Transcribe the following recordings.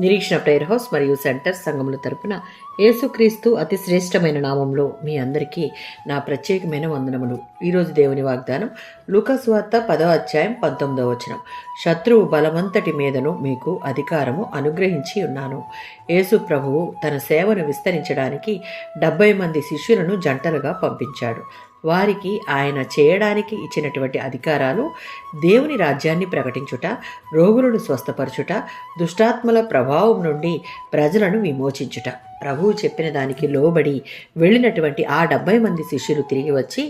నిరీక్షణ prayer house మరియు centre సంఘముల తరపున యేసుక్రీస్తు అతి శ్రేష్టమైన నామంలో మీ అందరికీ నా ప్రత్యేకమైన వందనములు. ఈరోజు దేవుని వాగ్దానం లూకాసు వార్త 10వ అధ్యాయం 19వ వచనం. శత్రువు బలమంతటి మీదను మీకు అధికారము అనుగ్రహించి ఉన్నాను. యేసు ప్రభువు తన సేవను విస్తరించడానికి 70 మంది శిష్యులను జంటలుగా పంపించాడు. వారికి ఆయన చేయడానికి ఇచ్చినటువంటి అధికారాలు దేవుని రాజ్యాన్ని ప్రకటించుట, రోగులను స్వస్థపరచుట, దుష్టాత్మల ప్రభావం నుండి ప్రజలను విమోచించుట. ప్రభువు చెప్పిన దానికి లోబడి వెళ్ళినటువంటి ఆ 70 మంది శిష్యులు తిరిగి వచ్చి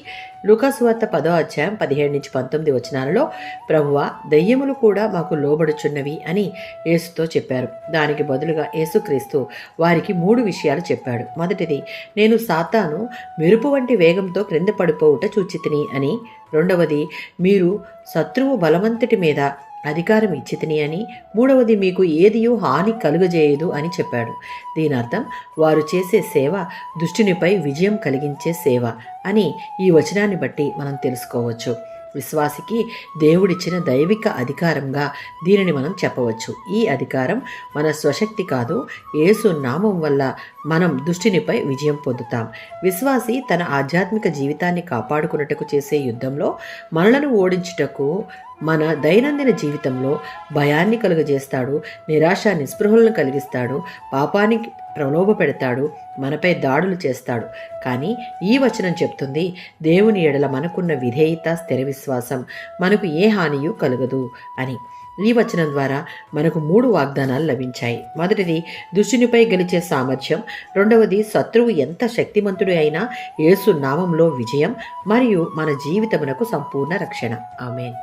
లూకాసు వార్త 10వ అధ్యాయం 17-19 వచనాలలో ప్రభువా, దెయ్యములు కూడా మాకు లోబడుచున్నవి అని యేసుతో చెప్పారు. దానికి బదులుగా యేసుక్రీస్తు వారికి 3 విషయాలు చెప్పాడు. మొదటిది, నేను సాతాను మెరుపు వంటి వేగంతో క్రింద పడిపోవుట చూచితిని అని. రెండవది, మీరు శత్రువు బలవంతుటి మీద అధికారం ఇచ్చితిని అని. మూడవది, మీకు ఏదియూ హాని కలుగజేయదు అని చెప్పాడు. దీని అర్థం, వారు చేసే సేవ దుష్టునిపై విజయం కలిగించే సేవ అని ఈ వచనాన్ని బట్టి మనం తెలుసుకోవచ్చు. విశ్వాసికి దేవుడిచ్చిన దైవిక అధికారంగా దీనిని మనం చెప్పవచ్చు. ఈ అధికారం మన స్వశక్తి కాదు, యేసు నామం వల్ల మనం దుష్టునిపై విజయం పొందుతాం. విశ్వాసి తన ఆధ్యాత్మిక జీవితాన్ని కాపాడుకున్నట్టుకు చేసే యుద్ధంలో మనలను ఓడించుటకు మన దైనందిన జీవితంలో భయాన్ని కలుగజేస్తాడు, నిరాశ నిస్పృహలను కలిగిస్తాడు, పాపానికి ప్రలోభ పెడతాడు, మనపై దాడులు చేస్తాడు. కానీ ఈ వచనం చెప్తుంది, దేవుని ఎడల మనకున్న విధేయత, స్థిర విశ్వాసం మనకు ఏ హానియూ కలగదు అని. ఈ వచనం ద్వారా మనకు 3 వాగ్దానాలు లభించాయి. మొదటిది, దుష్టునిపై గెలిచే సామర్థ్యం. రెండవది, శత్రువు ఎంత శక్తిమంతుడు అయినా యేసు నామంలో విజయం. మరియు మన జీవితమునకు సంపూర్ణ రక్షణ. ఆమేన్.